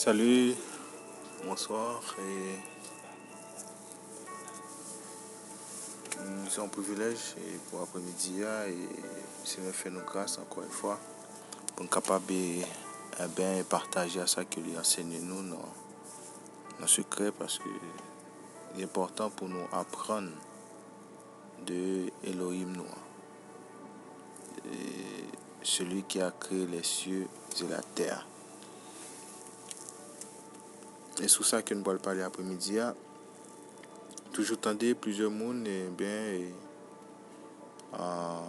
Salut, bonsoir et nous sommes un privilège et pour l'après-midi et c'est me fait nos grâces encore une fois pour nous capables bien partager à ça que lui enseigne nous dans secret parce que c'est important pour nous apprendre de Elohim nous, celui qui a créé les cieux et la terre. Et c'est ça que nous allons parler après-midi. Toujours tendez plusieurs mondes à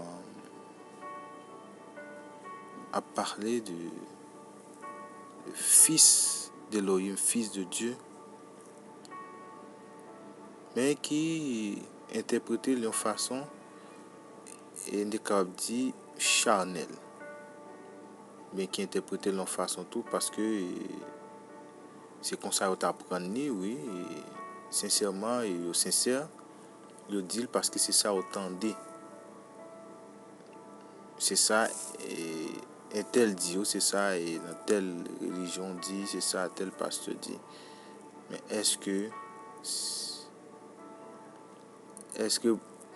parler du fils d'Elohim, fils de Dieu, mais qui interprété d'une façon et n'est capable de dire charnelle, mais qui interprété d'une façon tout parce que c'est comme ça qu'on apprend oui, et sincèrement et au sincère, le dit parce que c'est ça autant dit. C'est ça et un tel dit, c'est ça et dans telle religion dit, c'est ça tel pasteur dit. Mais est-ce que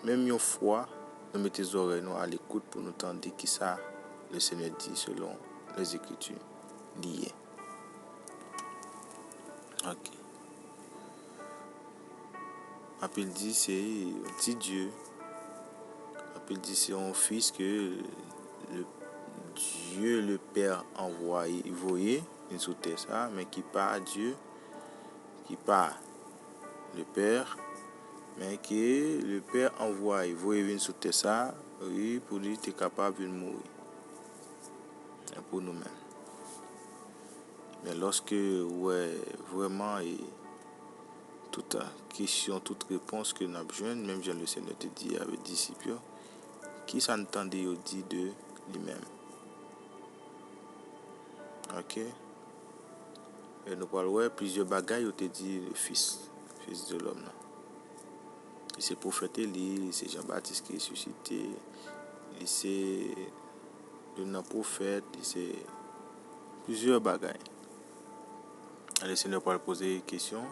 même une fois nous mettons les oreilles à l'écoute pour nous entendre qui ça le Seigneur dit selon les Écritures liées. Ok. Appel dit c'est un petit Dieu. Appel dit c'est un fils que le Dieu le Père envoyé une sous terre ça, mais qui pas Dieu, qui pas le Père, mais que le Père envoie, une sous terre ça, oui, pour lui être capable de mourir. Pour nous-mêmes. Mais lorsque ouais vraiment et toute question, toute réponse que nous avons besoin, même Jean le Seigneur te dit avec les disciples, qui s'entendait au dit de lui-même. Ok? Et nous parlons plusieurs bagailles, te dit le fils de l'homme. C'est prophète Élie, c'est Jean-Baptiste qui est suscité, c'est le prophète, c'est plusieurs bagailles. Le Seigneur peut poser des questions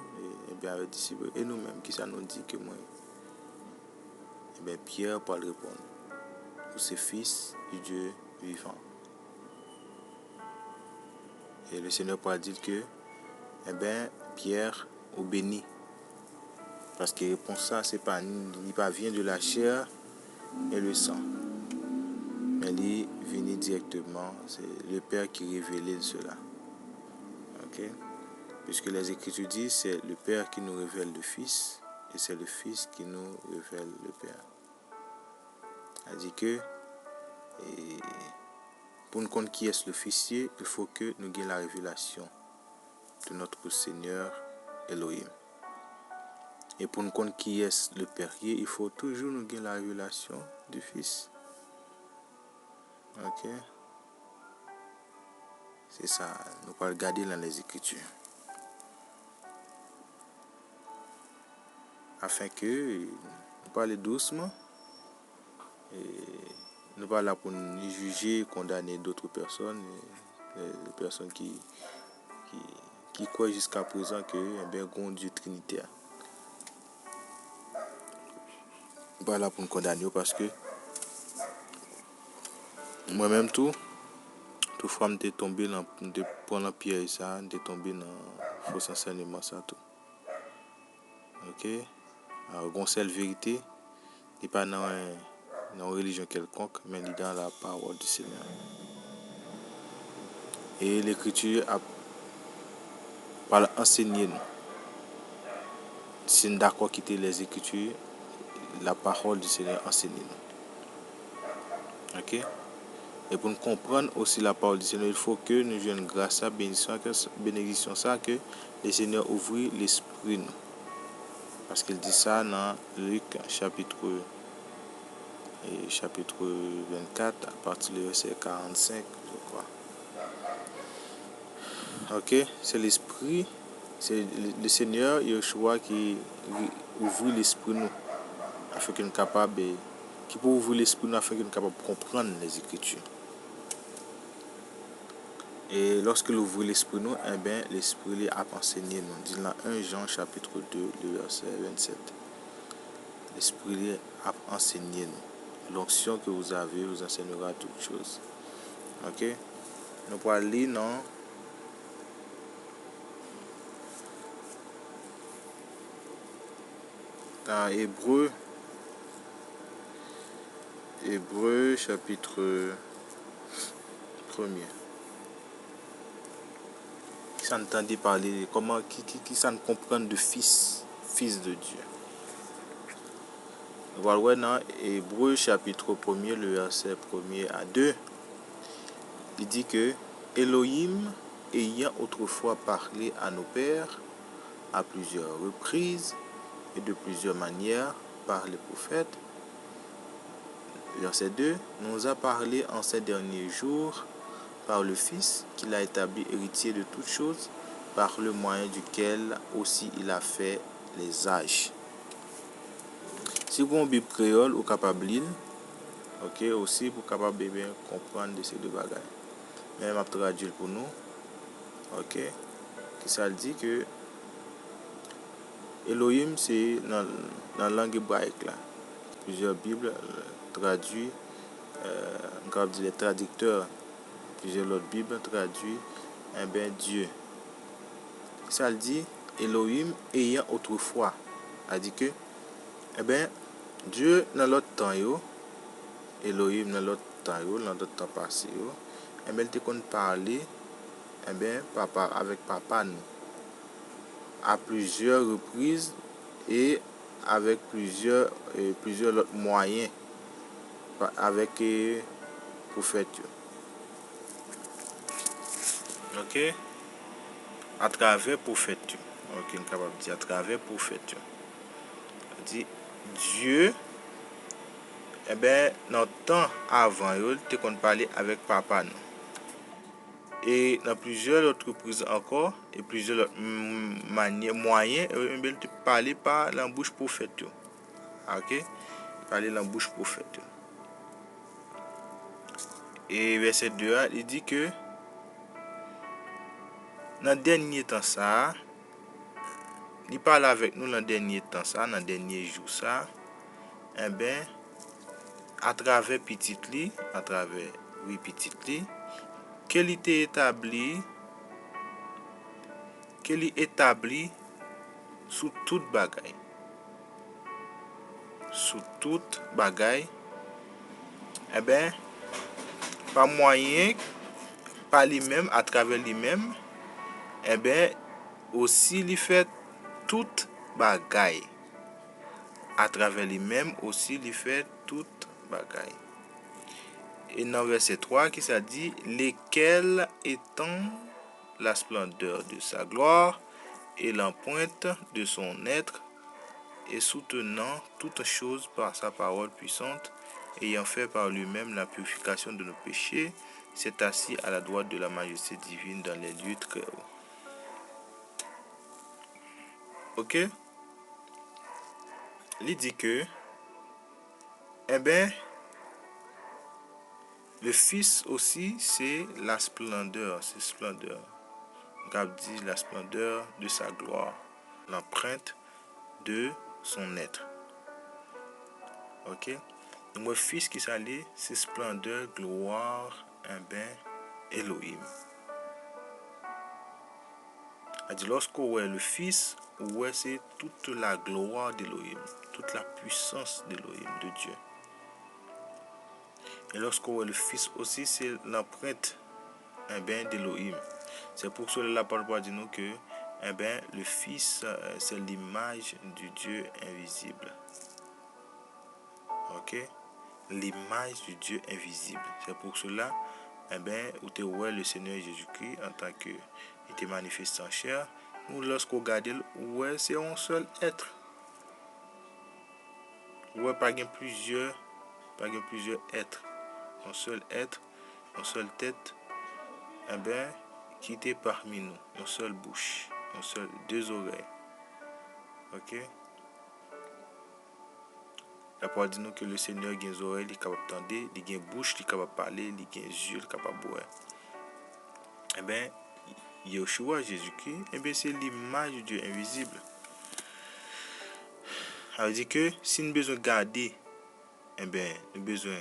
et bien avec disciples et nous-mêmes qui ça nous dit que moi et bien Pierre peut répondre pour ses fils du Dieu vivant. Et le Seigneur peut dire que eh bien Pierre au béni parce que répond ça c'est pas il pas vient de la chair et le sang mais il vient directement, c'est le Père qui révèle cela. Ok? Puisque les Écritures disent c'est le Père qui nous révèle le Fils et c'est le Fils qui nous révèle le Père. Elle dit que pour nous connaître qui est le Fils, il faut que nous ayons la révélation de notre Seigneur Elohim. Et pour nous connaître qui est le Père, il faut toujours nous ayons la révélation du Fils. Ok? C'est ça, nous allons regarder dans les Écritures. Afin que nous parlions doucement et nous pas là pour nous juger, condamner d'autres personnes, les personnes qui croient jusqu'à présent que bien un Dieu trinitaire. Nous pas là pour nous condamner parce que moi-même tout fois me tombé dans de prendre la pierre ça, de tomber dans faux enseignement ça tout. OK? Alors une seule vérité, n'est pas dans une religion quelconque, mais dans la parole du Seigneur. Et l'écriture a pas enseigné nous. Si nous d'accord quitter les écritures, la parole du Seigneur enseigne nous. OK? Et pour nous comprendre aussi la parole du Seigneur, il faut que nous ayons grâce à bénédiction ça que le Seigneur ouvre l'esprit nous. Parce qu'il dit ça dans Luc chapitre 24 à partir du verset 45, je crois. OK, c'est l'esprit, c'est le Seigneur Yeshua qui ouvre l'esprit nous afin que nous capable qui peut ouvrir l'esprit nous afin que nous capable comprendre les Écritures. Et lorsque l'ouvrir l'esprit nous, eh bien, l'esprit a enseigné nous. Dit dans 1 Jean chapitre 2, le verset 27. L'esprit a enseigné nous. L'onction que vous avez vous enseignera toutes choses. Ok? Nous pourrons lire dans Hébreu chapitre 1er. Qui s'entendait parler, qui s'en comprend de fils de Dieu. Nous allons voir dans Hébreu chapitre 1er, le verset 1er à 2. Il dit que Elohim, ayant autrefois parlé à nos pères à plusieurs reprises et de plusieurs manières par les prophètes, verset 2, nous a parlé en ces derniers jours par le Fils qu'il a établi héritier de toutes choses, par le moyen duquel aussi il a fait les âges. Si vous avez une Bible créole ou capable de lire, ok, aussi pour capable bien comprendre de ces deux bagages. Mais je vais traduire pour nous. Ok, qui ça dit que Elohim c'est dans la langue hébraïque là. Plusieurs Bibles traduisent, les traducteurs, plusieurs autres Bibles traduisent Dieu. Ça dit Elohim ayant autrefois. A dit que Dieu dans l'autre temps Elohim dans l'autre temps dans l'autre temps passé il te qu'on parler papa avec papa nous à plusieurs reprises et avec plusieurs autres moyens avec prophètes. OK, à travers prophètes. OK, on est capable de dire à travers prophètes. Dit Dieu dans le temps avant il te qu'on parler avec papa nous. Et dans plusieurs autres reprises encore, et plusieurs autres moyens, il te parler par la bouche prophète. Ok? Parler la bouche prophète. Et verset 2, il dit que dans le dernier temps ça, il parle avec nous dans le dernier temps ça, dans le dernier jour ça, à travers petit li, à travers petit li, qu'il était établi sous toute bagaille. Sous toute bagaille, par moyen, par lui-même, à travers lui-même, aussi il fait toute bagaille. À travers lui-même, aussi il fait toute bagaille. Et dans verset 3, qui ça dit, lesquels étant la splendeur de sa gloire et l'empreinte de son être, et soutenant toutes choses par sa parole puissante, ayant fait par lui-même la purification de nos péchés, s'est assis à la droite de la majesté divine dans les lieux très hauts. Ok? Il dit que, le Fils aussi, c'est la splendeur, c'est splendeur. Gab dit la splendeur de sa gloire, l'empreinte de son être. Ok? Donc, le Fils qui s'allait, c'est splendeur, gloire, Elohim. A dit, lorsqu'on voit le Fils, c'est toute la gloire d'Elohim, toute la puissance d'Elohim, de Dieu. Et lorsqu'on voit le Fils aussi, c'est l'empreinte d'Elohim. C'est pour cela la parole dit nous que le Fils, c'est l'image du Dieu invisible. Ok? L'image du Dieu invisible. C'est pour cela, où tu vois le Seigneur Jésus-Christ en tant que il était manifesté en chair, nous lorsqu'on regarde, c'est un seul être. Pas plusieurs êtres. Un seul être, une seule tête, qui était parmi nous, une seule bouche, deux oreilles. Ok? La parole dit nous que le Seigneur a des oreilles, il est capable d'entendre, il a une bouche, il est capable de parler, il a des yeux, il est capable de boire. Eh bien, Yeshua, Jésus-Christ, eh bien, c'est l'image de Dieu invisible. Ça veut dire que si nous besoin garder, eh bien, nous besoin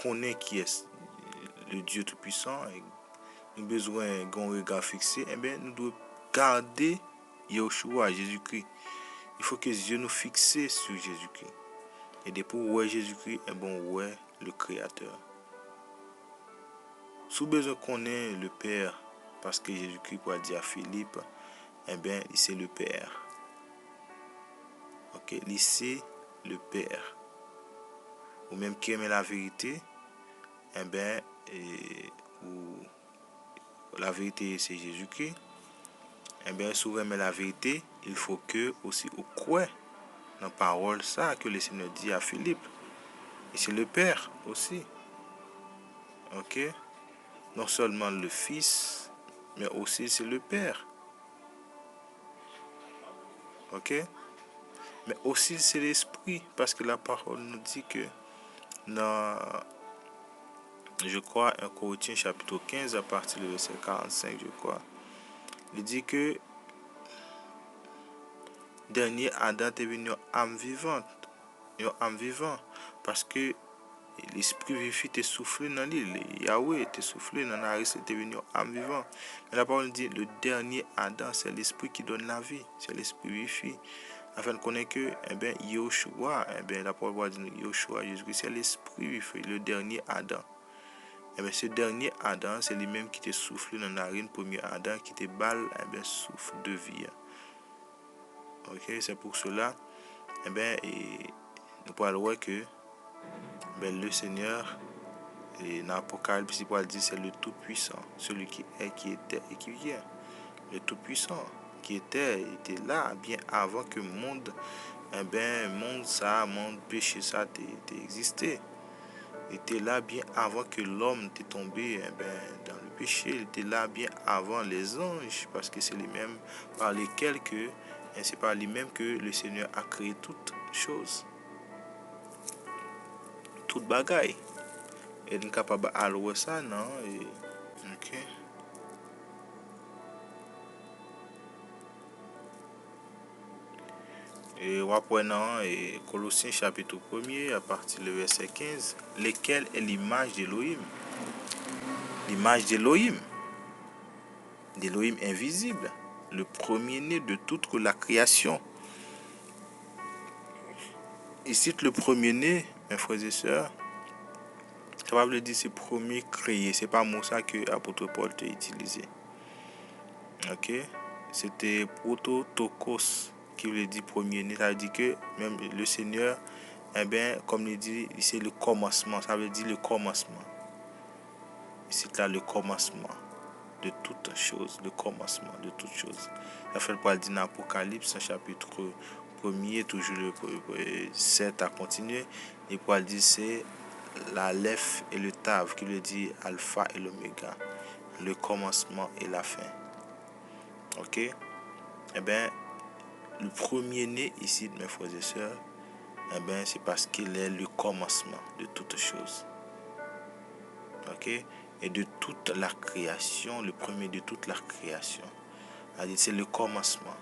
connaître qui est le Dieu Tout-Puissant, nous besoin d'un regard fixé, eh bien, nous devons garder Yeshua, Jésus-Christ. Il faut que Dieu nous fixe sur Jésus-Christ. Et depuis où est Jésus-Christ, eh bien, où est le Créateur. Si vous besoin connaître le Père, parce que Jésus-Christ pour dire à Philippe, eh bien, c'est le Père. Ok, c'est le Père. Ou même qui aime la vérité, eh bien, ou la vérité c'est Jésus-Christ, eh bien, si vous aimez la vérité, il faut que aussi vous croyez dans la parole ça que le Seigneur dit à Philippe. Et c'est le Père aussi. Ok? Non seulement le Fils, mais aussi c'est le Père. Ok? Mais aussi c'est l'Esprit, parce que la parole nous dit que dans, je crois, 1 Corinthiens chapitre 15, à partir du verset 45, je crois, il dit que dernier Adam est venu âme vivante, une âme vivante, parce que l'esprit vivant était soufflé dans l'île, Yahweh était soufflé dans la risque, était venu âme vivante. Mais la parole dit le dernier Adam, c'est l'esprit qui donne la vie, c'est l'esprit vivant. Afin de connaître que, eh bien, Yoshua, eh bien, la parole dit Yoshua, Jésus-Christ, c'est l'esprit vivant, le dernier Adam. Eh bien, ce dernier Adam, c'est lui-même qui était soufflé dans la narine, premier Adam, qui était balle, eh bien, souffle de vie. Ok, c'est pour cela, eh bien, nous pouvons voir que ben, le Seigneur, et dans l'Apocalypse, il dit c'est le Tout-Puissant, celui qui est, qui était et qui vient. Le Tout-Puissant, qui était là bien avant que le monde, eh bien, monde ça, monde péché ça, existé. Il était là bien avant que l'homme était tombé eh bien, dans le péché. Il était là bien avant les anges, parce que c'est les mêmes par lesquels que, et c'est par lui-même que le Seigneur a créé toutes choses, toute bagaille. Et nous sommes capables de ça, non? Ok. Et reprenons Colossiens chapitre 1er à partir du verset 15, lequel est l'image d'Élohim. L'image d'Élohim invisible, le premier-né de toute la création. Ici, le premier-né, mes frères et sœurs, ça veut dire c'est premier créé. C'est pas mot ça que l'apôtre Paul a utilisé. Ok? C'était prototokos qui veut dire premier-né. Ça veut dire que même le Seigneur, eh bien, comme il dit, c'est le commencement. Ça veut dire le commencement. C'est là le commencement de toutes choses. Le commencement de toutes choses. La fait Paul dit dans l'Apocalypse, chapitre 1er, toujours le 7 à continuer. Et Paul dit c'est l'Aleph et le Tav, qui veut dire Alpha et l'Oméga. Le commencement et la fin. Ok? Eh bien, le premier-né ici, mes frères et sœurs, eh bien, c'est parce qu'il est le commencement de toutes choses. Ok? Et de toute la création, le premier de toute la création. C'est le commencement.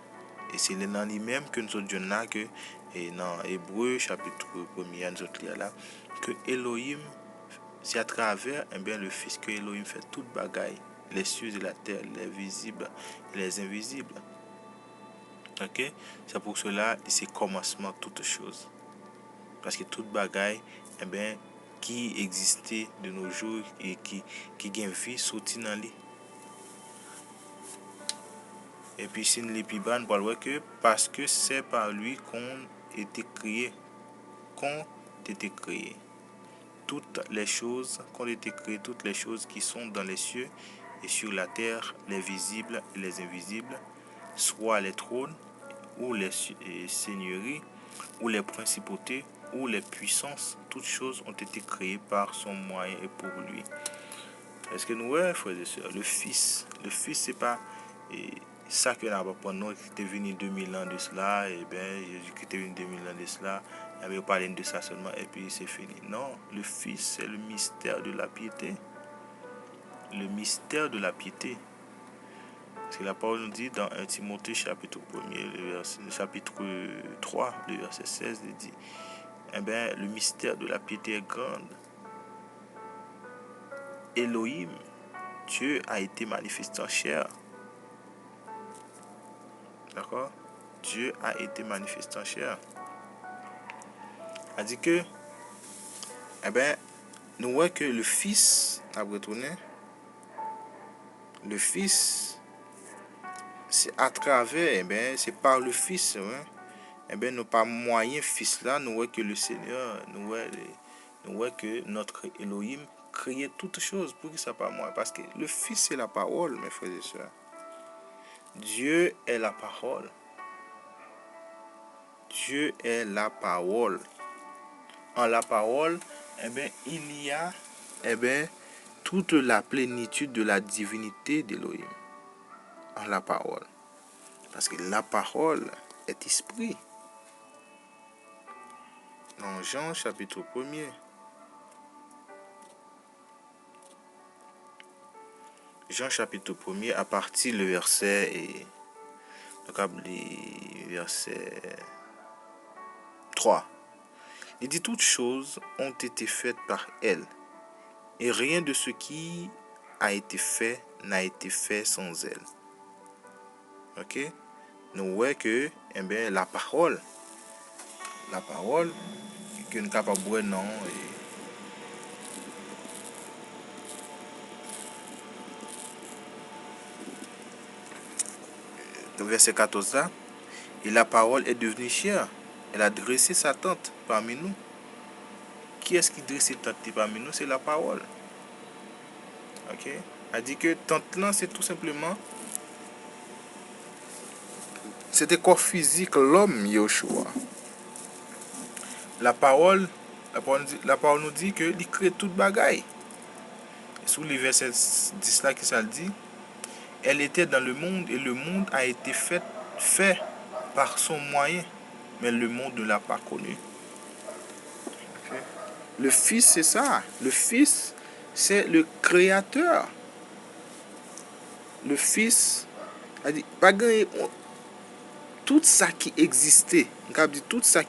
Et c'est dans lui-même que nous sommes là, que, et dans Hébreu, chapitre 1er, nous sommes là, que Elohim, c'est à travers eh bien, le Fils que Elohim fait toute bagaille, les cieux et la terre, les visibles et les invisibles. Ok? C'est pour cela que c'est commencement de toutes choses. Parce que toute bagaille, eh bien, qui existait de nos jours et qui gagne vie, sorti dans lui. Et puis, si nous l'épiban, on voit que parce que c'est par lui qu'on était créé. Qu'ont été créées. Toutes les choses, qu'ont été créées, toutes les choses qui sont dans les cieux et sur la terre, les visibles et les invisibles, soit les trônes, ou les seigneuries, ou les principautés, ou les puissances, toutes choses ont été créées par son moyen et pour lui. Est-ce que nous, ouais, frères et sœurs, le Fils, c'est pas ça que n'a pas nous qui est venu 2000 ans de cela, et bien Jésus qui est venu 2000 ans de cela, et bien on parle de ça seulement, et puis c'est fini. Non, le Fils, c'est le mystère de la piété. le mystère de la piété. C'est la parole nous dit dans 1 Timothée chapitre 1er, chapitre 3, le verset 16, il dit, eh bien, le mystère de la piété est grand. Elohim, Dieu a été manifesté en chair. D'accord? Dieu a été manifesté en chair. A dit que, eh bien, nous voyons que le Fils a retourné. Le Fils, c'est à travers, eh bien, c'est par le Fils, hein. Eh bien, nous pas moyen Fils là, nous voyons que le Seigneur, nous voyons que notre Elohim créait toutes choses pour que ça pas moi. Parce que le Fils, c'est la parole, mes frères et sœurs. Dieu est la parole. Dieu est la parole. En la parole, eh bien, il y a, eh bien, toute la plénitude de la divinité d'Elohim. En la parole. Parce que la parole est esprit. Dans Jean chapitre 1er. Jean chapitre 1er, à partir du verset, verset 3. Il dit, toutes choses ont été faites par elle. Et rien de ce qui a été fait n'a été fait sans elle. Ok? Nous voyons que, eh bien, la parole, que nous sommes capables de non. Dans verset 14 là, et la parole est devenue chair. Elle a dressé sa tente parmi nous. Qui est-ce qui dresse sa tente parmi nous? C'est la parole. Ok? Elle dit que tente là, c'est tout simplement, c'était corps physique, l'homme, Yoshua. La parole nous dit que il crée toute bagaille. Sous les versets 10 là, qui ça le dit, elle était dans le monde et le monde a été fait par son moyen, mais le monde ne l'a pas connu. Okay. Le Fils, c'est ça. Le Fils, c'est le Créateur. Le Fils a dit, tout ça qui existait, tout ça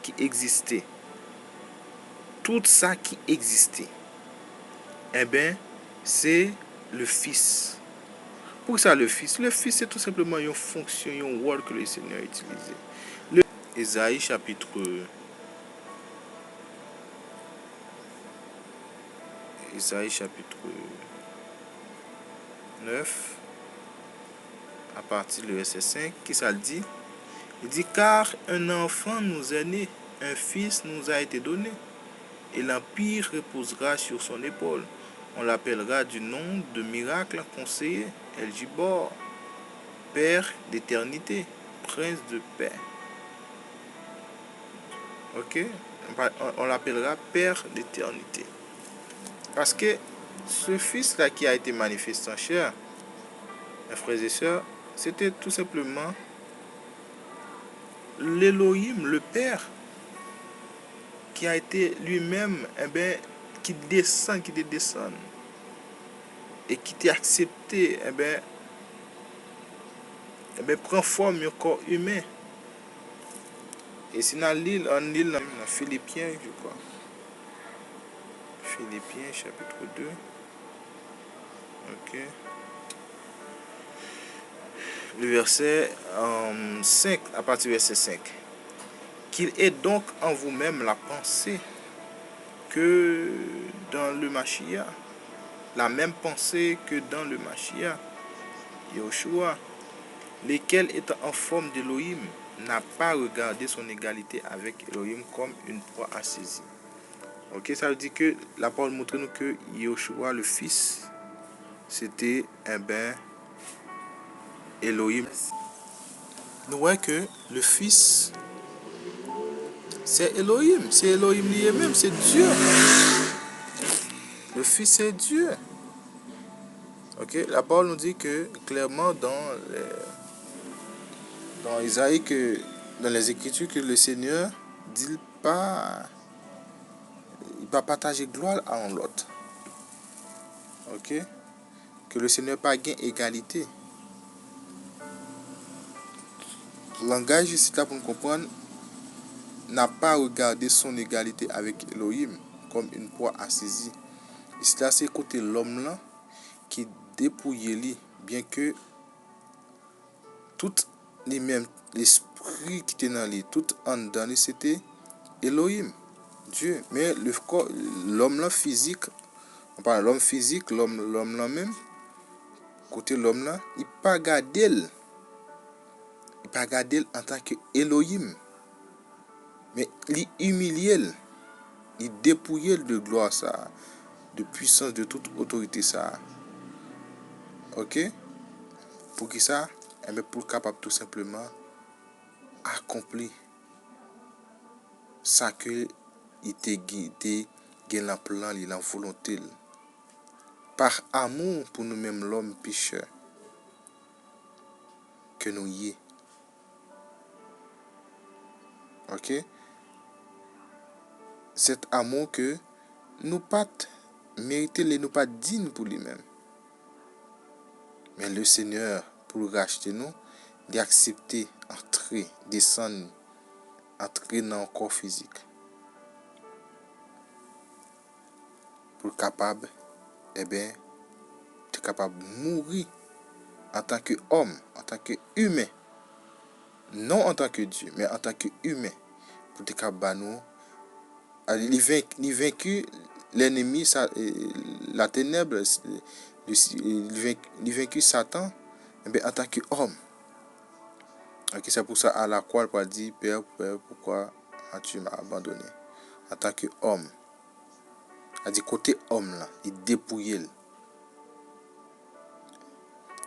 qui existait, eh bien, c'est le Fils. Pour ça, le Fils, c'est tout simplement une fonction, un rôle que le Seigneur a utilisé. Isaïe chapitre 9, à partir du verset 5, qui ça le dit? Il dit, car un enfant nous est né, un fils nous a été donné, et l'empire reposera sur son épaule. On l'appellera du nom de miracle, conseiller, El Gibor, Père d'éternité, Prince de paix. Ok? On l'appellera Père d'éternité. Parce que ce fils-là qui a été manifesté en chair, mes frères et sœurs, c'était tout simplement l'Elohim, le Père, qui a été lui-même, eh bien, qui descend, et qui t'a accepté, eh bien, prend forme un corps humain. Et c'est dans l'île, dans Philippiens, je crois. Philippiens, chapitre 2. Ok. Le verset 5, à partir du verset 5. Qu'il ait donc en vous-même la pensée que dans le Mashiach, la même pensée que dans le Mashiach, Yoshua, lequel étant en forme d'Elohim, n'a pas regardé son égalité avec Elohim comme une proie à saisir. Ok, ça veut dire que la parole montre nous que Yoshua, le Fils, c'était Elohim. Nous voyons que le Fils, c'est Elohim lui-même, c'est Dieu. Le Fils, c'est Dieu. Ok, la parole nous dit que clairement dans Isaïe, que dans les Écritures, que le Seigneur dit pas, il va partager gloire à un l'autre. Ok, que le Seigneur pas gain égalité. Langage ici là pour nous comprendre n'a pas regardé son égalité avec Elohim comme une proie à saisir. Ici là c'est côté l'homme là qui dépouillait lui, bien que tout les mêmes l'esprit qui était dans lui, tout en dans lui c'était Elohim, Dieu. Mais l'homme là physique, on parle de l'homme physique, l'homme là même, côté l'homme là, il pas gardé en tant que Elohim, mais il humilié, il dépouillé de gloire ça, de puissance, de toute autorité ça. OK? Pour qui ça? Eh bien, pour capable tout simplement accomplir ça que il était guidé, la plan, la volonté. Par amour pour nous-mêmes, l'homme pécheur que nous y est. OK? Cet amour que nous pas mérité, nous pas dignes pour lui-même. Mais le Seigneur, pour racheter nous, il a accepté entrer, descendre, entrer dans le corps physique. Pour capable, eh bien, être capable de mourir en tant qu'homme, en tant qu'humain. Non en tant que Dieu, mais en tant qu'humain. Pour être capable nous, il vaincu l'ennemi, la ténèbre, il vaincu Satan, eh bien, en tant qu'homme. Okay, c'est pour ça à la croix, il va dire, Père, pourquoi as-tu abandonné? En tant qu'homme. Il dit côté homme là, il dépouille.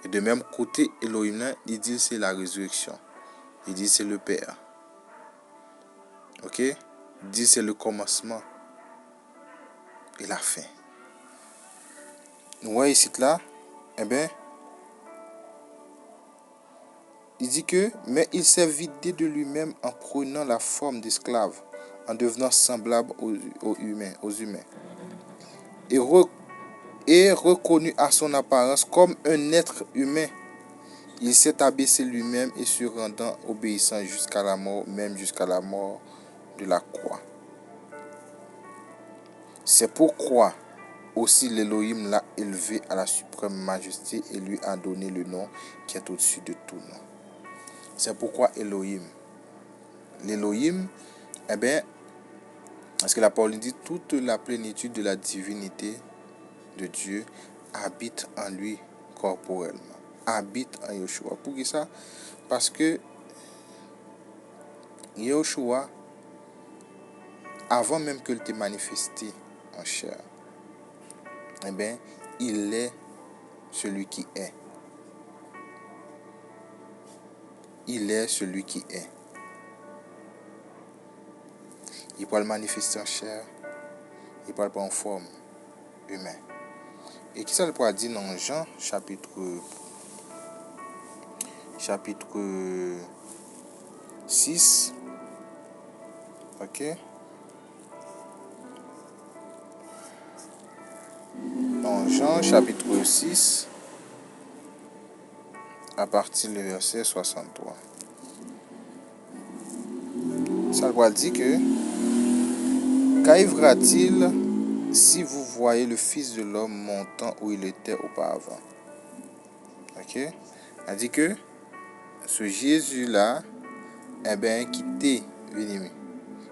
Et de même côté Elohim là, il dit c'est la résurrection. Il dit c'est le Père. OK? Il dit c'est le commencement et la fin. Nous voyons ici là, eh bien, il dit que, mais il s'est vidé de lui-même en prenant la forme d'esclave, en devenant semblable aux humains. Et reconnu à son apparence comme un être humain, il s'est abaissé lui-même et se rendant obéissant jusqu'à la mort, même jusqu'à la mort de la croix. C'est pourquoi aussi l'Élohim l'a élevé à la suprême majesté et lui a donné le nom qui est au-dessus de tout nom. C'est pourquoi Elohim. L'Élohim, eh bien, parce que la parole dit toute la plénitude de la divinité de Dieu habite en lui corporellement. Habite en Yeshua. Pour qui ça? Parce que Yeshua, avant même qu'il t'ait manifesté en chair, eh bien, il est celui qui est. Il est celui qui est. Il peut le manifester en chair, il peut le prendre en forme humaine. Et qui ça le pourra dire dans Jean chapitre 6. OK? Dans Jean chapitre 6, à partir du verset 63. Ça le pourra dire que qu'arrivera-t-il si vous voyez le Fils de l'homme montant où il était auparavant? OK? Elle dit que ce Jésus-là, eh bien, qui était venu,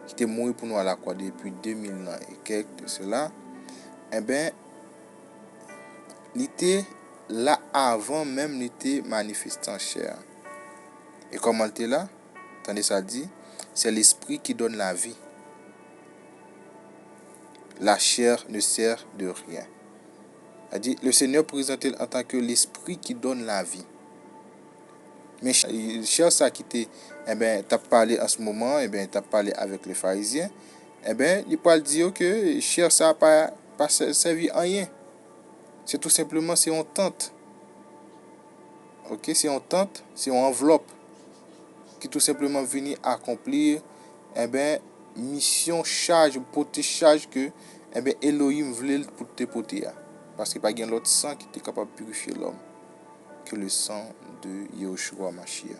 qui était mort pour nous à la croix depuis 2000 ans et quelques de cela, eh bien, il était là avant même, il était manifesté en chair. Et comment il était là? Attendez, ça dit, c'est l'esprit qui donne la vie. La chair ne sert de rien. Elle dit, le Seigneur présentait en tant que l'esprit qui donne la vie. Mais chair ça qui était, eh bien, tu as parlé en ce moment, eh bien, tu as parlé avec les pharisiens, eh bien, il peut dire que chair ça n'a pas servi à rien. C'est tout simplement, c'est une tente. OK, c'est une tente, c'est une enveloppe qui tout simplement venu accomplir, eh bien, mission, charge, porter charge que, eh bien, Elohim voulait pour te porter. parce qu'il n'y a pas l'autre sang qui était capable de purifier l'homme que le sang de Yahushua Mashiach.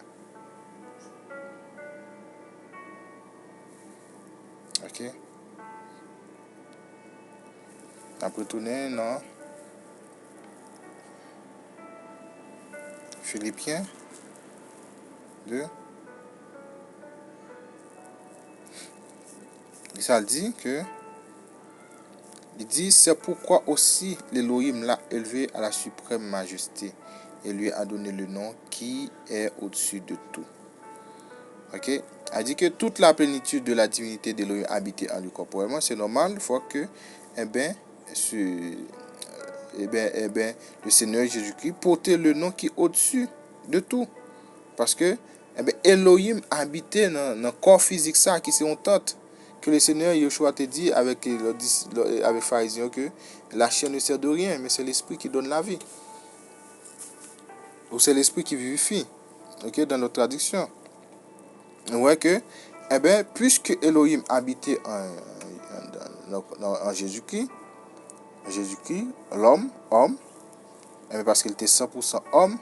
Ok. Après tourner, non. Philippiens 2. Et ça dit que il dit c'est pourquoi aussi l'Élohim l'a élevé à la suprême majesté et lui a donné le nom qui est au-dessus de tout. Ok, a dit que toute la plénitude de la divinité d'Élohim habitait en lui corporellement. C'est normal, il faut que le Seigneur Jésus-Christ portait le nom qui est au-dessus de tout. Parce que Elohim habitait dans le corps physique ça qui c'est honte que le Seigneur Yeshua te dit avec pharisiens que la chair ne sert de rien, mais c'est l'esprit qui donne la vie. Ou c'est l'esprit qui vivifie. Ok, dans notre traduction. On voit que, puisque Elohim habitait en Jésus-Christ, l'homme, parce qu'il était 100% homme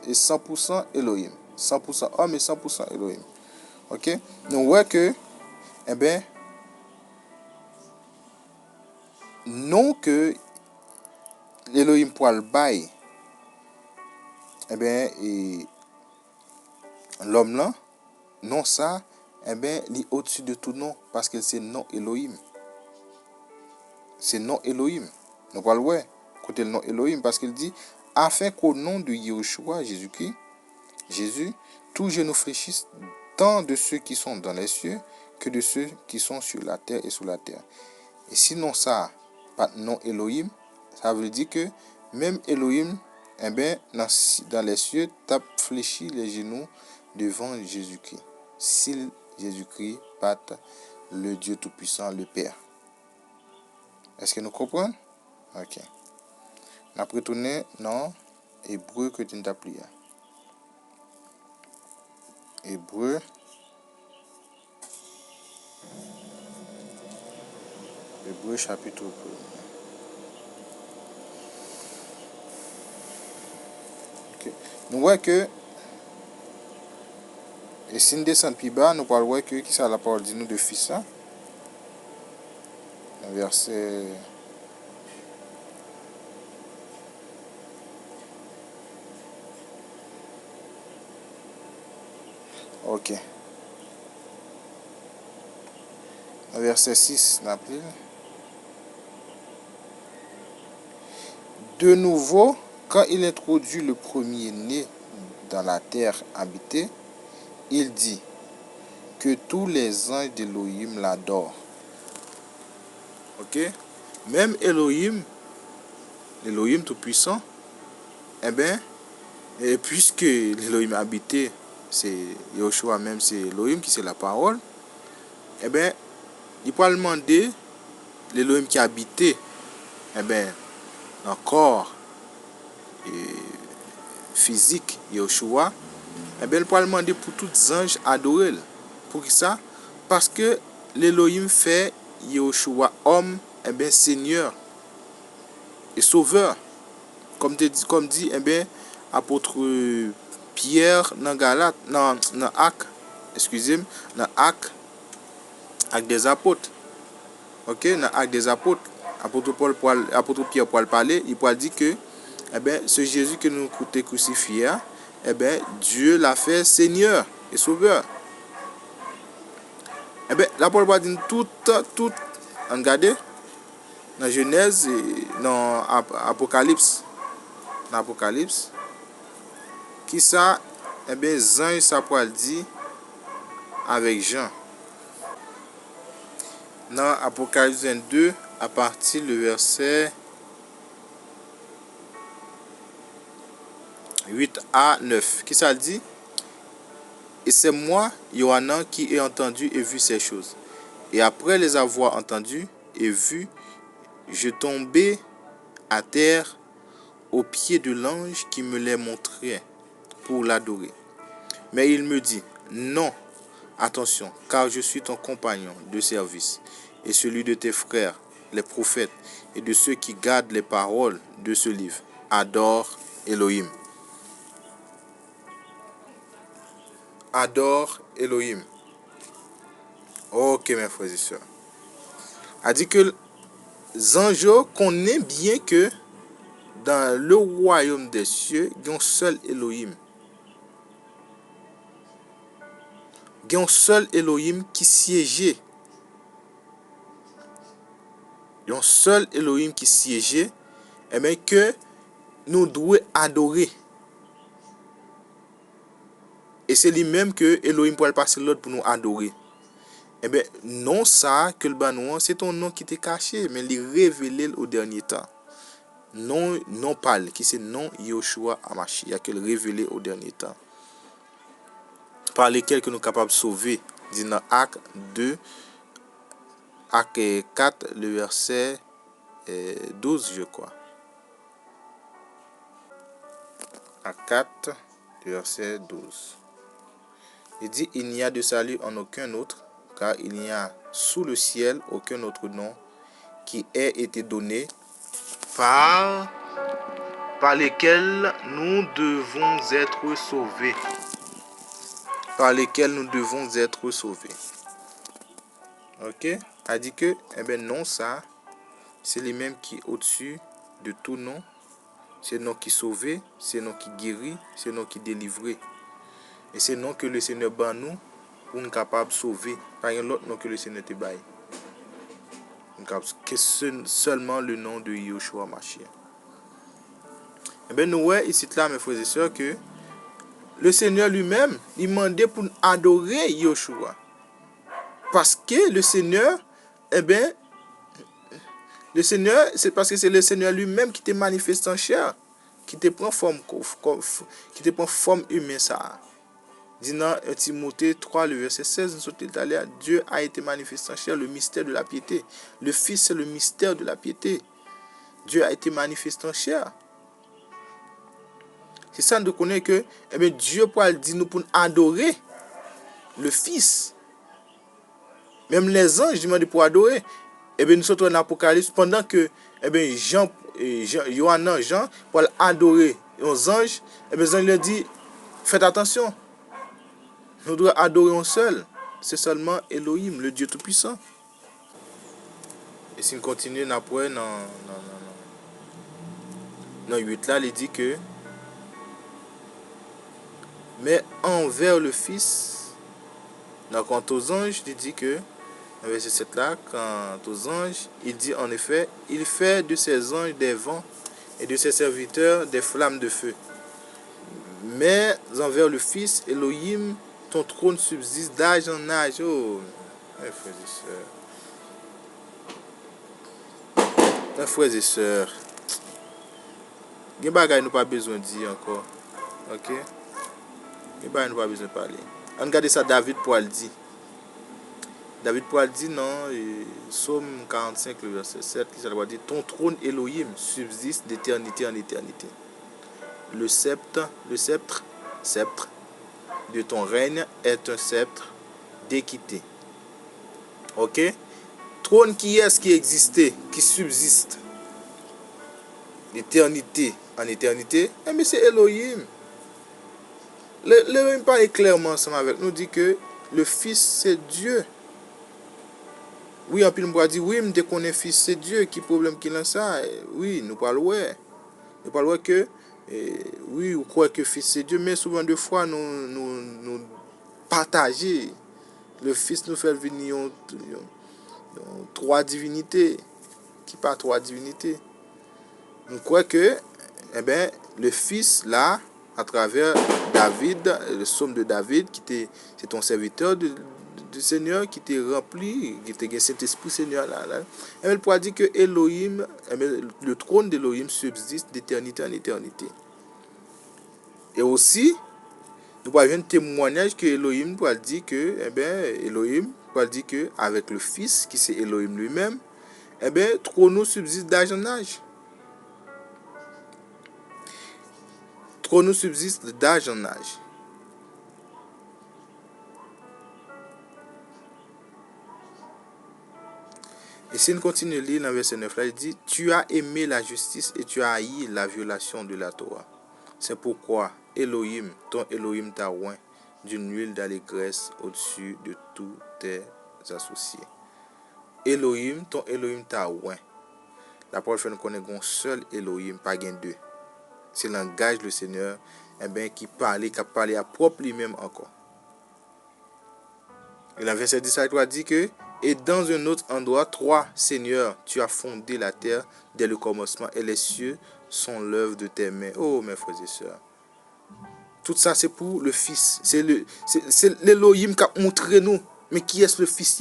et 100% Elohim. 100% homme et 100% Elohim. Ok? On voit que, non que l'Elohim pour le bail, et l'homme là, non ça, il est au-dessus de tout nom, parce que c'est non Elohim. C'est non Elohim. Nous parlons, ouais, côté le nom Elohim, parce qu'il dit, afin qu'au nom de Yahushua, Jésus-Christ, Jésus, tous genou fléchissent, tant de ceux qui sont dans les cieux, que de ceux qui sont sur la terre et sous la terre. Et sinon ça, pas non Elohim, ça veut dire que même Elohim, dans les cieux, tape fléchi les genoux devant Jésus-Christ. Si Jésus-Christ pas le Dieu Tout-Puissant, le Père. Est-ce que nous comprenons? Ok. On a retourné dans Hébreu que tu as plié. Hébreu. Hébreu chapitre 1. Okay. Nous voyons que, et si nous descendons plus bas, nous parlons que qui ça la parole dit nous de fils. Verset. Ok. Verset 6, n'appelle. De nouveau, quand il introduit le premier-né dans la terre habitée, il dit que tous les anges d'Elohim l'adorent. Ok? Même Elohim tout-puissant, et puisque l'Elohim habité, c'est Yahushua même, c'est Elohim qui c'est la parole, il peut demander l'Elohim qui habitait, encore physique Yahushua, il peut demander pour tous les anges adorer. Pour qui ça? Parce que l'Elohim fait Yahushua homme, Seigneur et sauveur. Comme dit apôtre Pierre dans Galate, dans Actes, excusez-moi, dans Actes des apôtres. Ok, dans Actes des apôtres, apôtre Pierre pour parler, il peut dire que ce Jésus que nous avons crucifié, Dieu l'a fait Seigneur et Sauveur. La parole va dire tout, regardez, dans Genèse et dans Apocalypse. Dans Apocalypse, qui ça, Jean, ça peut dire avec Jean. Dans Apocalypse 22, à partir du verset 8 à 9, qui ça dit? Et c'est moi, Yohanan, qui ai entendu et vu ces choses. Et après les avoir entendues et vues, je tombais à terre aux pieds de l'ange qui me les montrait pour l'adorer. Mais il me dit, non, attention, car je suis ton compagnon de service et celui de tes frères les prophètes et de ceux qui gardent les paroles de ce livre adorent Elohim. Adore Elohim. Ok, mes frères et sœurs. A dit que Zanjo connaît bien que dans le royaume des cieux, il y a un seul Elohim. Il y a un seul Elohim qui siégeait. Il y a un seul Elohim qui siégeait, et bien que nous devons adorer. Et c'est lui-même que Elohim pourrait passer l'autre pour nous adorer. Eh bien, non, ça, que le banon, c'est ton nom qui t'est caché, mais il est révélé au dernier temps. Non, non parle, qui c'est non Yoshua Hamashiach, qui est révélé au dernier temps. Par lesquels que nous sommes capables de sauver. Dit dans Acte 2, Acte 4, le verset 12, je crois. Acte 4, le verset 12. Il dit, il n'y a de salut en aucun autre, car il n'y a sous le ciel aucun autre nom qui ait été donné par lesquels nous devons être sauvés. Par lesquels nous devons être sauvés. Ok? A dit que, eh bien non, ça, c'est les mêmes qui est au-dessus de tout nom. C'est le nom qui sauve, c'est le nom qui guérit, c'est le nom qui délivre. Et c'est le nom que le Seigneur bat nous pour nous capables de sauver. Pas un autre nom que le Seigneur te baille. Que seulement le nom de Yoshua Mashiach. Eh bien, nous voyons ici, là, mes frères et sœurs, que le Seigneur lui-même, il demandait pour nous adorer Yoshua. Parce que le Seigneur, eh bien, le Seigneur, c'est parce que c'est le Seigneur lui-même qui te manifeste en chair, qui te prend forme humaine, ça. Dit dans Timothée 3, le verset 16, Dieu a été manifesté en chair, le mystère de la piété. Le Fils, c'est le mystère de la piété. Dieu a été manifesté en chair. C'est ça, nous connaissons que eh bien, Dieu peut dire nous pour adorer le Fils. Même les anges demandent pour adorer. Eh bien, nous sommes en Apocalypse pendant que eh bien, Jean, pour adorer les anges, eh bien, Jean leur dit, faites attention. Nous devons adorer un seul. C'est seulement Elohim, le Dieu Tout-Puissant. Et si nous continuons après, dans 8 là, il dit que mais envers le Fils, quant aux anges, il dit que, dans verset 7 là, quant aux anges, il dit en effet, il fait de ses anges des vents et de ses serviteurs des flammes de feu. Mais envers le Fils, Elohim, ton trône subsiste d'âge en âge. Oh, mes frères et sœurs. Mes frères et sœurs. Il y a des choses nous pas besoin de dire encore. Ok? Il y a des choses nous pas besoin de parler. On regarde ça David pour le dire. David pour le dire non, Psaume 45, le verset 7, qui ça va dire, ton trône Elohim subsiste d'éternité en éternité. Le sceptre de ton règne est un sceptre d'équité. Ok? Trône qui est-ce qui existait, qui subsiste d'éternité en éternité? Eh bien c'est Elohim. L'Elohim parle clairement ensemble avec nous, dit que le Fils c'est Dieu. Oui, en plus nous dire, oui, je connais Fils c'est Dieu, qui problème qu'il a ça? Oui, nous parlons ouais. Nous parlons que oui, on croit que Fils c'est Dieu, mais souvent de fois nous partager. Le Fils nous fait venir trois divinités, qui pas trois divinités. On croit que eh ben, le Fils là, à travers David, le psaume de David, c'est ton serviteur du Seigneur qui t'est rempli, qui t'est cet esprit Seigneur là. Et elle pourra dire que Elohim, eh bien, le trône d'Elohim subsiste d'éternité en éternité. Et aussi, nous pouvons un témoignage que Elohim pourra dire que, eh bien, Elohim pourra dire que avec le Fils, qui c'est Elohim lui-même, eh bien, trône subsiste d'âge en âge. Trône subsiste d'âge en âge. Et si on continue à lire dans verset 9, là, il dit, tu as aimé la justice et tu as haï la violation de la Torah. C'est pourquoi Elohim, ton Elohim t'a oint d'une huile d'allégresse au-dessus de tous tes associés. Elohim, ton Elohim t'a oint. La parole fait nous connaître un seul Elohim, pas gain deux. C'est le langage du Seigneur, qui a parlé à propre lui-même encore. Et le verset 10 à 3 dit que, et dans un autre endroit, toi, Seigneur, tu as fondé la terre dès le commencement, et les cieux sont l'œuvre de tes mains. Oh, mes frères et sœurs. Tout ça, c'est pour le Fils. C'est l'Elohim qui a montré nous. Mais qui est le Fils?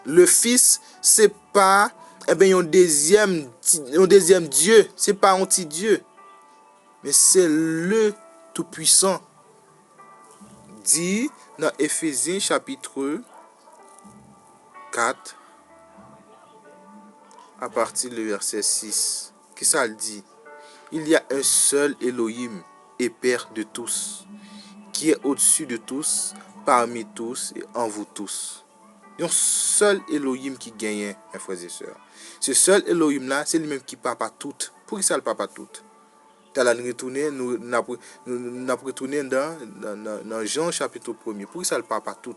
Le Fils, c'est pas un deuxième Dieu. C'est pas un petit Dieu. Mais c'est le Tout-Puissant. Dit dans Éphésiens chapitre 4, à partir du verset 6. Qu'est-ce que ça dit? Il y a un seul Elohim et Père de tous, qui est au-dessus de tous, parmi tous et en vous tous. Il y a un seul Elohim qui gagne, mes frères et sœurs. Ce seul Elohim-là, c'est lui-même qui papa tout. Pour ça, le papa tout? Nous avons retourné dans Jean chapitre 1er. Pour ça, le papa tout?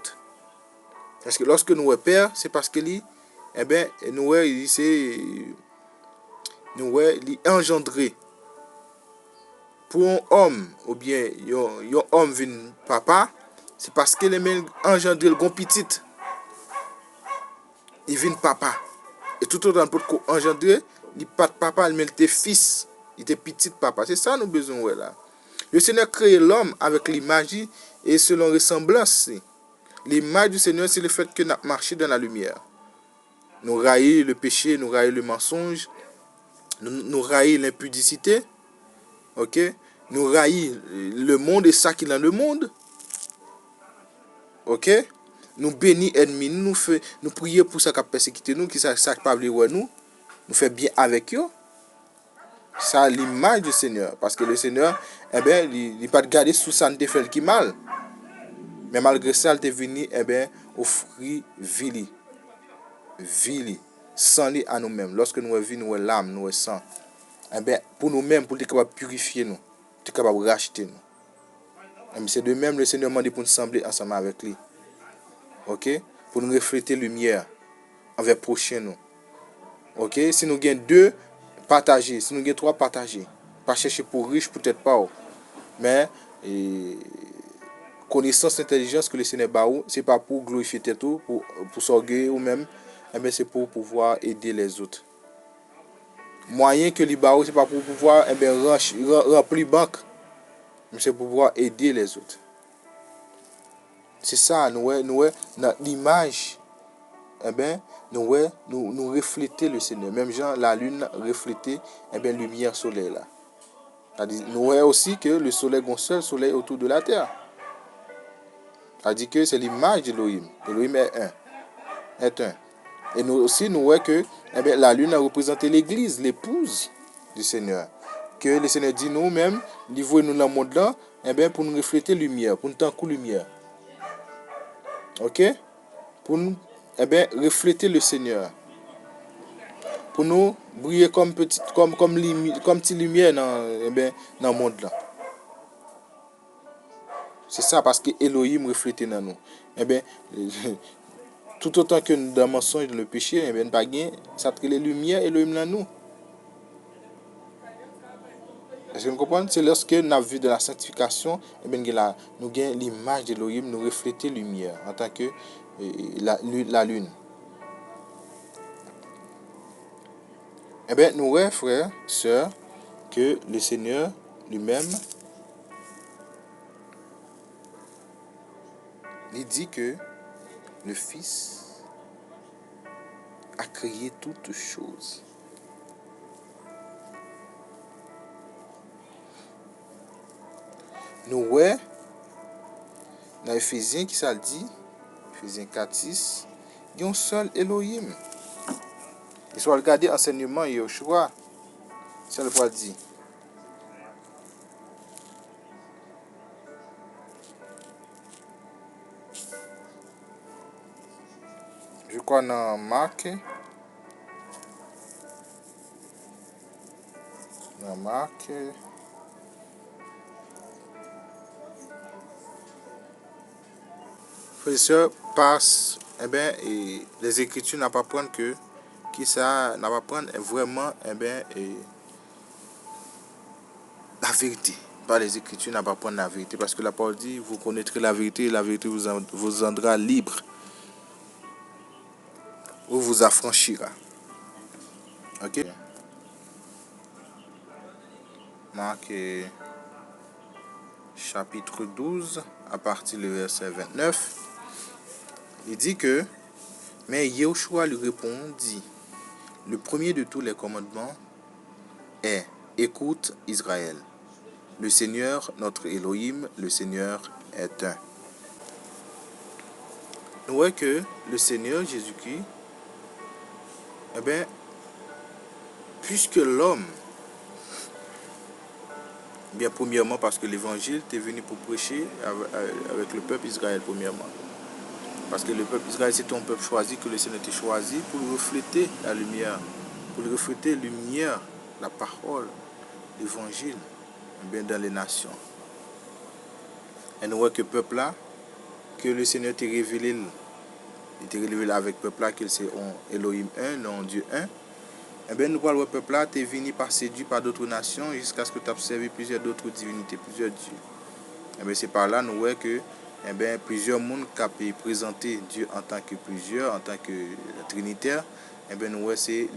Parce que lorsque nous sommes père, c'est parce que lui, nous engendré. Pour un homme, ou bien un homme vient papa, c'est parce qu'il est engendré le petit. Il vient papa. Et tout autant pour engendrer, il n'est pas de papa, il était fils. Il était petit papa. C'est ça nous besoin là. Le Seigneur crée l'homme avec l'image et selon ressemblance. L'image du Seigneur, c'est le fait que nous marchons dans la lumière. Nous raillons le péché, nous raillons le mensonge, nous raillons l'impudicité. Ok? Nous raillons le monde et ça qui est dans le monde. Ok? Nous bénissons ennemis, nous prions pour ça qui a persécuté nous, qui ça pas nous, nous faisons bien avec eux. Ça l'image du Seigneur. Parce que le Seigneur, il n'est pas de garder sous ça, ne fait qui mal. Mais malgré ça, il est venu, offrir vie. Vie. Sans lui à nous-mêmes. Lorsque nous avons vie, nous avons l'âme, nous avons sang. Pour nous-mêmes, pour être capable de purifier nous, être capable de racheter nous. C'est de même le Seigneur m'a dit pour nous sembler ensemble avec lui. Ok? Pour nous refléter lumière envers prochain nous. Ok? Si nous avons deux, partager. Si nous avons trois, partager. Pas chercher pour riche, peut-être pas. Mais connaissance, intelligence que le Seigneur baou, c'est pas pour glorifier tout, pour s'orgueiller ou même, c'est pour pouvoir aider les autres. Moyen que les baou, c'est pas pour pouvoir remplir banque, mais c'est pour pouvoir aider les autres. C'est ça, nous dans l'image, nous refléter le Seigneur. Même genre la lune refléter lumière soleil là. C'est-à-dire, nous voyons aussi que le soleil est un seul soleil autour de la terre. C'est-à-dire que c'est l'image d'Elohim. Elohim est un. Et nous aussi, nous voyons que la lune a représenté l'église, l'épouse du Seigneur. Que le Seigneur dit nous-mêmes, il voit nous dans le monde là, pour nous refléter lumière, pour nous tenir lumière. Ok? Pour nous refléter le Seigneur. Pour nous briller comme petite lumière dans le monde là. C'est ça parce que Elohim reflète dans nous. Tout autant que nous dans le mensonge, dans le péché, ça crée les lumières Elohim dans nous. Est-ce que vous comprenez? C'est lorsque nous avons vu de la sanctification, nous avons l'image d'Elohim, nous refléter lumière en tant que la lune. Nous voyons, frères, sœurs, que le Seigneur lui-même, il dit que le Fils a créé toutes choses. Nous voyons dans Éphésiens qui ça dit, Éphésiens 4:6, il y a un seul Elohim. Et si on regarde l'enseignement Yoshua, ça le va dire. Je crois dans Marc. Dans Marc. Frères et sœurs, passe, eh bien, et les Écritures n'a pas prendre que qui ça n'a pas prendre vraiment, eh bien, la vérité. Par les Écritures n'a pas prendre la vérité, parce que la parole dit, vous connaîtrez la vérité, et la vérité vous rendra libre, ou vous affranchira. Ok? Marc chapitre 12, à partir du verset 29, il dit que, mais Yahushua lui répondit, le premier de tous les commandements est, écoute Israël, le Seigneur, notre Elohim, le Seigneur est un. Nous voyons que le Seigneur Jésus-Christ, eh bien, puisque l'homme, bien premièrement parce que l'évangile est venu pour prêcher avec le peuple Israël premièrement. Parce que le peuple Israël, c'est un peuple choisi, que le Seigneur a choisi pour refléter la lumière, pour refléter la lumière, la parole, l'évangile, bien dans les nations. Et nous voyons que le peuple là, que le Seigneur t'a révélé, il t'a révélé avec le peuple là, que c'est un Elohim un, non Dieu un. Et bien nous voyons le peuple là, t'es venu par séduit par d'autres nations, jusqu'à ce que tu aies observé plusieurs d'autres divinités, plusieurs dieux. Et bien c'est par là nous voyons que plusieurs mondes qui ont présenté Dieu en tant que plusieurs, en tant que trinitaire. Et bien nous voyons c'est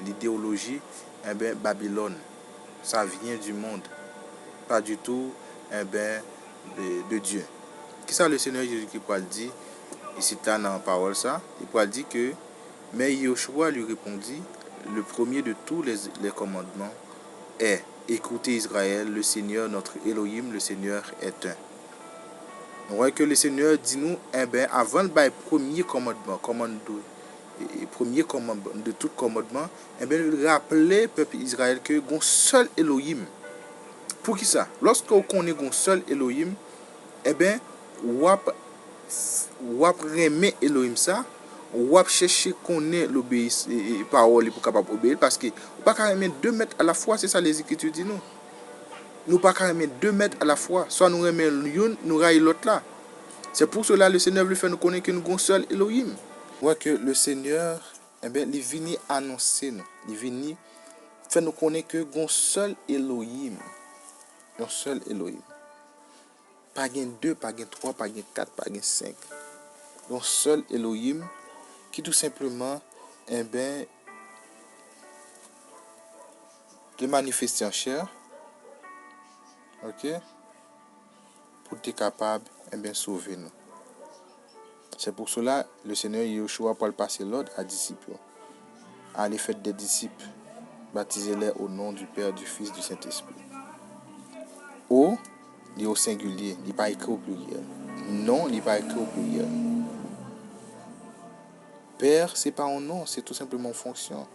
l'idéologie Babylone. Ça vient du monde, pas du tout de Dieu. Qu'est-ce que le Seigneur Jésus-Christ peut dire ici dans la parole ça? Il peut dire que mais Yahushua lui répondit, le premier de tous les commandements est, écoutez Israël, le Seigneur notre Elohim, le Seigneur est un. Nous voyons que le Seigneur dit nous, avant le premier commandement, premier commandement de tout commandement, il rappelait au peuple Israël que un seul Elohim. Pour qui ça? Lorsque on connaît un seul Elohim, on remet Elohim ça, on chercher connaître l'obéissance et parole pour capable obéir, parce que pas carrément 2 mètres à la fois, c'est ça les Écritures disent nous. Nous pas carrément 2 mètres à la fois, soit nous remet l'une, nous raille l'autre là. C'est pour cela que le Seigneur veut faire nous connaître que nous avons un seul Elohim. Ouais que le Seigneur, il vient annoncer nous, il vient faire nous connaître que nous avons un seul Elohim. Un seul Elohim. Pas gain 2, pas gain 3, pas gain 4, pas gain 5. Un seul Elohim qui tout simplement te manifester en chair. OK? Pour être capable sauver nous. C'est pour cela que le Seigneur Yahushua Paul passer l'ordre à disciples. Allez faire des disciples, baptisez-les au nom du Père, du Fils, du Saint-Esprit. O, il est au singulier, il n'est pas écrit au pluriel. Non, il n'est pas écrit au pluriel. Père, c'est pas un nom, c'est tout simplement une fonction.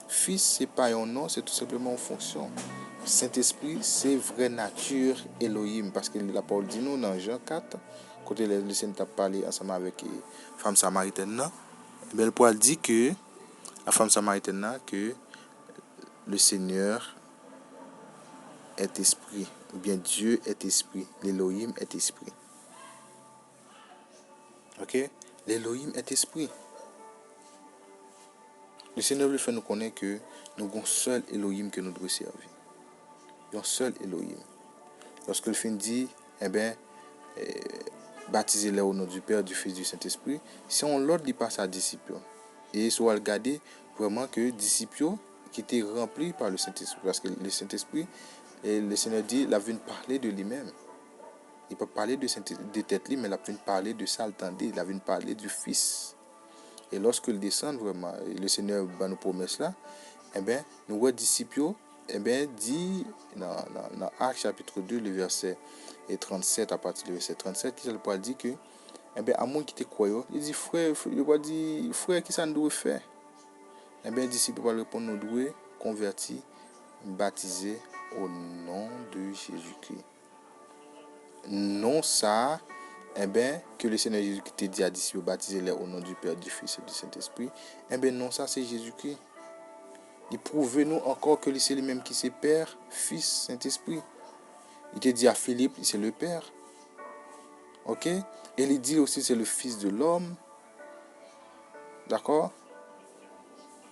Fils, c'est pas un nom, c'est tout simplement une fonction. Saint-Esprit, c'est vraie nature Elohim, parce que la parole dit nous dans Jean 4, côté le Seigneur a parlé ensemble avec la femme samaritaine, le Paul dit que la femme samaritaine que le Seigneur est esprit, ou bien Dieu est esprit, l'Elohim est esprit. OK? L'Elohim est esprit. Le Seigneur veut faire nous connaître que nous avons un seul Elohim que nous devons servir. Un seul Elohim. Lorsque le fin dit, baptisez-les au nom du Père, du Fils, du Saint-Esprit, si on l'autre dit pas sa disciple. Et si on regarder vraiment que disciple qui était rempli par le Saint-Esprit. Parce que le Saint-Esprit, le Seigneur dit, il a venu parler de lui-même. Il peut parler de tête mais il a venu parler de ça, il a venu parler du Fils. Et lorsque il descend vraiment, le Seigneur va nous promesses là, nous voyons disciples, dit dans Actes chapitre 2, le verset 37, à partir du verset 37, qui peut dire que, à moins qui te croyant, il dit frère, il va dire frère, qui ça nous doit faire? Disciples va répondre, nous devons convertir, baptiser au nom de Jésus-Christ. Non ça, eh bien, que le Seigneur Jésus-Christ t'a dit à disciples, baptisez-les au nom du Père, du Fils et du Saint-Esprit, eh bien non, ça c'est Jésus-Christ. Il prouve nous encore que c'est lui-même qui c'est Père, Fils, Saint-Esprit. Il te dit à Philippe, c'est le Père. Ok? Et il dit aussi c'est le Fils de l'homme. D'accord?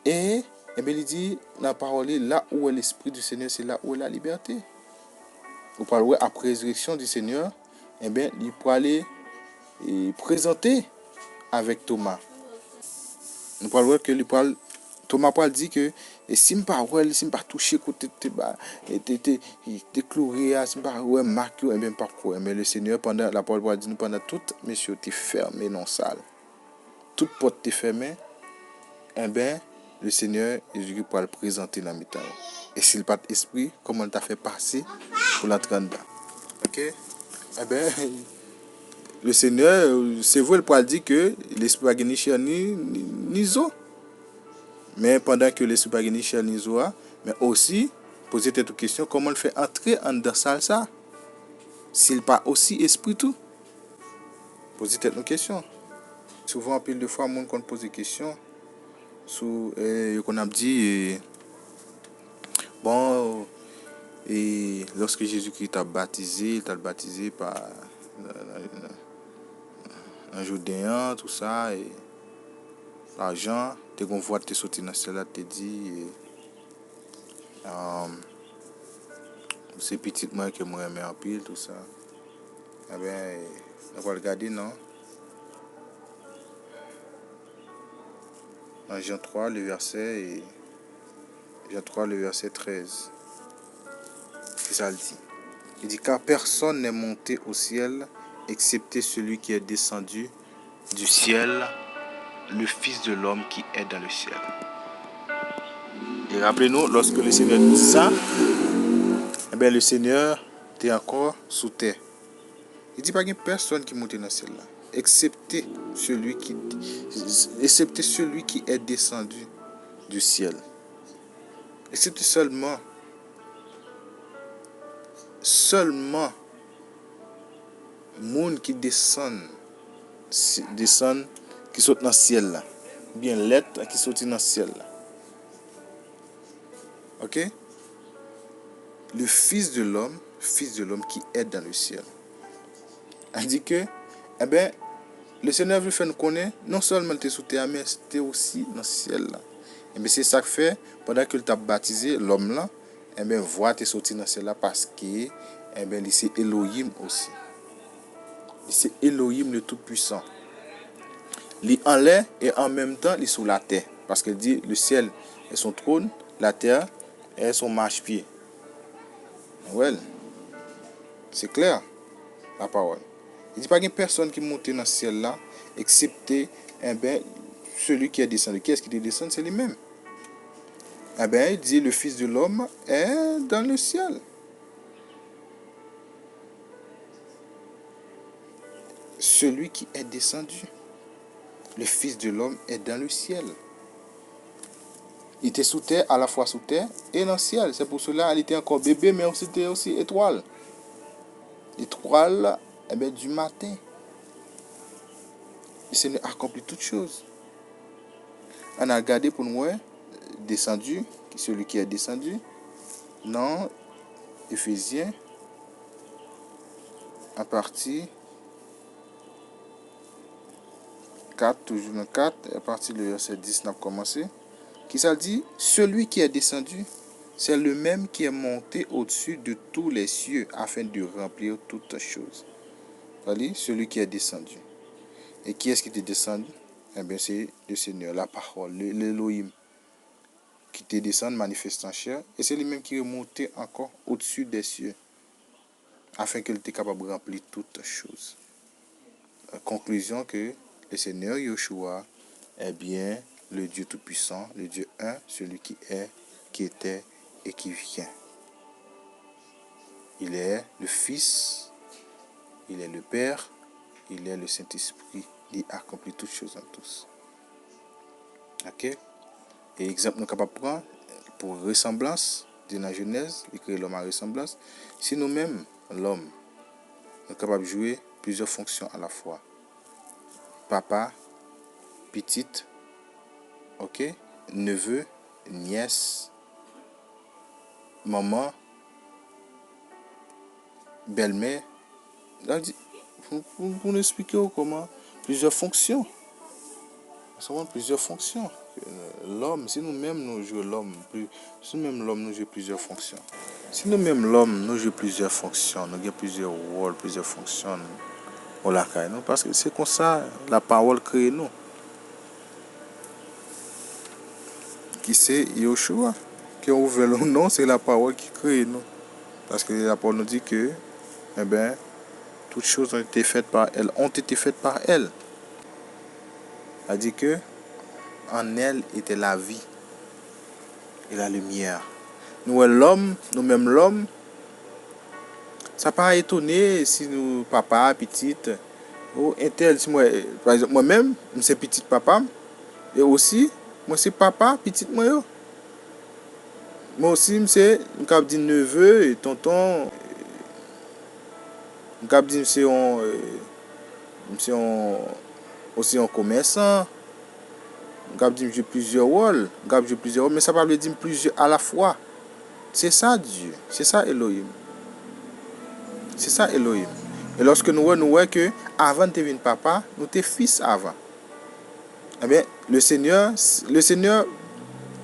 Et bien, il dit dans la parole, là où est l'Esprit du Seigneur, c'est là où est la liberté. Vous parlez après la résurrection du Seigneur, eh bien, il peut aller présenter avec Thomas. Nous parlons que Thomas Paul dit que et si je ne pas touché côté te cloué, si je pas marqué, et bien pas quoi. Mais le Seigneur pendant la parole dit nous pendant toute monsieur t'es fermé non salle. Toute porte t'es fermée. Eh bien le Seigneur Jésus pour le présenter dans mi-temps. Et s'il pas d'esprit, comment t'a fait passer pour l'entrer dedans. OK? Eh bien le Seigneur c'est vrai pour dire que l'esprit a gagné ni zo. Mais pendant que l'esprit pas gagné ni zo, mais aussi poser cette question comment le fait entrer en dans salle ça s'il pas aussi esprit tout. Poser cette question. Souvent pile de fois monde qu'on pose des questions sur qu'on a dit bon et lorsque Jésus-Christ t'a baptisé, il t'a baptisé par un Jourdain, tout ça, et l'argent, t'es qu'on voit t'es sorti dans cela, t'es dit, c'est petit moi que moi aimé en pile, tout ça. Eh bien, on va regarder, non? Dans Jean 3, le verset, Jean 3, le verset 13. C'est ça le dit. Il dit, car personne n'est monté au ciel, excepté celui qui est descendu du ciel, le Fils de l'homme qui est dans le ciel. Et rappelez-nous, lorsque le Seigneur dit ça, eh bien, le Seigneur était encore sous terre. Il dit pas qu'il y a personne qui monte dans le ciel là, excepté celui qui est descendu du ciel. Excepté seulement monde qui descend qui saute dans le ciel là. Bien l'être qui saute dans le ciel là. OK? Le Fils de l'homme qui est dans le ciel. Il dit que, eh bien, le Seigneur veut faire nous connaître, non seulement tu es sous terre, mais tu es aussi dans le ciel là. Et bien, c'est ça que fait, pendant qu'il t'a baptisé, l'homme là, eh bien, voit tu es sorti dans le ciel là parce que, eh bien, c'est Elohim aussi. C'est Elohim le Tout-Puissant. Il est en l'air et en même temps, il est sous la terre. Parce qu'il dit, le ciel est son trône, la terre est son marchepied. Ouais, c'est clair, la parole. Il dit pas qu'il y a personne qui monte dans le ciel là, excepté eh ben, celui qui est descendu. Qui est-ce qui est descendu? C'est lui-même. Eh ben, il dit le Fils de l'homme est dans le ciel. Celui qui est descendu. Le Fils de l'homme est dans le ciel. Il était sous terre, à la fois sous terre et dans le ciel. C'est pour cela qu'il était encore bébé, mais c'était aussi étoile. Étoile eh ben, du matin. Le Seigneur accomplit toutes choses. On a regardé pour nous, descendu, celui qui est descendu. Non, Éphésiens, à partir 4, toujours dans 4, à partir du verset 10, on a commencé. Qui ça dit? Celui qui est descendu, c'est le même qui est monté au-dessus de tous les cieux afin de remplir toutes choses. C'est-à-dire, celui qui est descendu. Et qui est-ce qui est descendu? Eh bien, c'est le Seigneur, la parole, l'Elohim, qui te descend manifeste en chair. Et c'est lui-même qui est monté encore au-dessus des cieux afin qu'il était capable de remplir toutes choses. Conclusion que le Seigneur Yeshua est bien le Dieu Tout-Puissant, le Dieu un, celui qui est, qui était et qui vient. Il est le Fils, il est le Père, il est le Saint-Esprit, il accomplit toutes choses en tous. Ok? Et exemple, nous sommes capables de prendre pour ressemblance, de la Genèse, il crée l'homme à ressemblance. Si nous-mêmes, l'homme, est capable de jouer plusieurs fonctions à la fois. Papa, petite, ok, neveu, nièce, maman, belle-mère. Pour nous expliquer comment plusieurs fonctions. Plusieurs fonctions. L'homme, si nous-mêmes nous jouons l'homme, si nous-mêmes l'homme nous jouons plusieurs fonctions. Si nous-mêmes l'homme nous jouons plusieurs fonctions, nous avons plusieurs rôles, plusieurs fonctions. Parce que c'est comme ça la parole crée nous. Qui c'est Yoshua qui a ouvert le nom, c'est la parole qui crée nous. Parce que la parole nous dit que, eh bien, toutes choses ont été faites par elle, Elle dit que en elle était la vie et la lumière. Nous-mêmes l'homme, ça pas étonné si nous, papa, petite, ou intel, si moi, par exemple, moi-même, c'est petite papa, et aussi, moi c'est papa, petite moi. Moi aussi, c'est un neveu et tonton. C'est aussi un commerçant. J'ai plusieurs rôles. Mais ça ne veut pas dire plusieurs à la fois. C'est ça Dieu. C'est ça Elohim. Et lorsque nous voyons que avant de devenir papa, nous sommes fils avant. Eh bien, le Seigneur,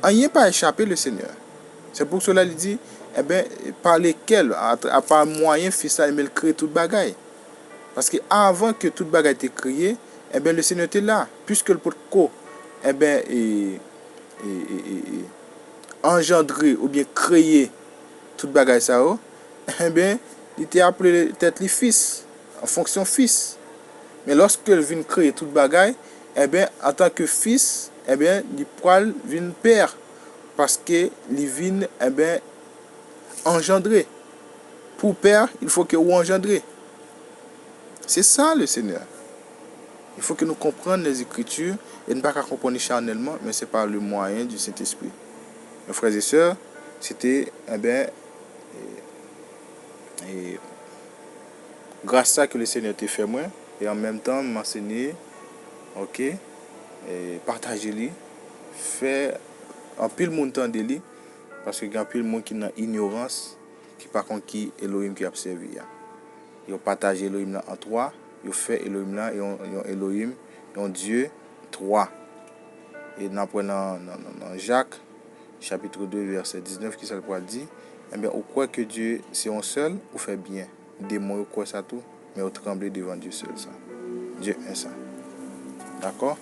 rien pas échappé le Seigneur. C'est pour cela qu'il dit, eh bien, par lesquels, à part moyen, fils a aimé créer toute bagaille. Parce que avant que toute bagaille était créée, eh bien, le Seigneur était là. Puisque le pot eh bien, engendrer ou bien créer toute bagaille ça, eh bien, il était appelé peut-être les fils, en fonction fils. Mais lorsque il vient créer toute bagaille, eh bien, en tant que fils, eh bien, il vient père. Parce que il vient, eh bien, engendrer. Pour père, il faut que vous engendrez. C'est ça le Seigneur. Il faut que nous comprenions les Écritures et ne pas comprendre charnellement, mais c'est par le moyen du Saint-Esprit. Mes frères et sœurs, c'était, eh bien, grâce à ça que le Seigneur t'a fait moi, et en même temps m'enseigner, ok, et partager, faire un pile montant de lui, parce qu'il y a un pile monde qui n'a ignorance, qui par contre qui Elohim qui a observé. Ils ont partagé Elohim là en trois, ils ont fait Elohim là, et ont Elohim, ils ont Dieu, trois. Et nous apprenons dans Jacques, chapitre 2, verset 19, qui ça le dit, eh bien, on croit que Dieu, c'est un seul, on fait bien. Des mots, on croit ça tout, mais on tremble devant Dieu seul, ça. Dieu est ça. D'accord?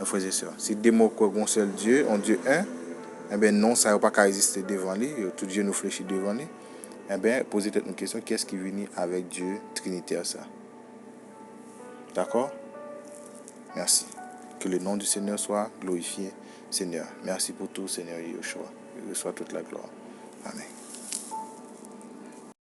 Mes frères et sœurs, si des mots croient un seul Dieu, un Dieu un, eh bien, non, ça ne va pas résister devant lui, tout Dieu nous fléchit devant lui. Eh bien, posez peut-être une question, qu'est-ce qui vient avec Dieu trinitaire, ça? D'accord? Merci. Que le nom du Seigneur soit glorifié, Seigneur. Merci pour tout, Seigneur Yeshua. Il reçoit toute la gloire. Amen.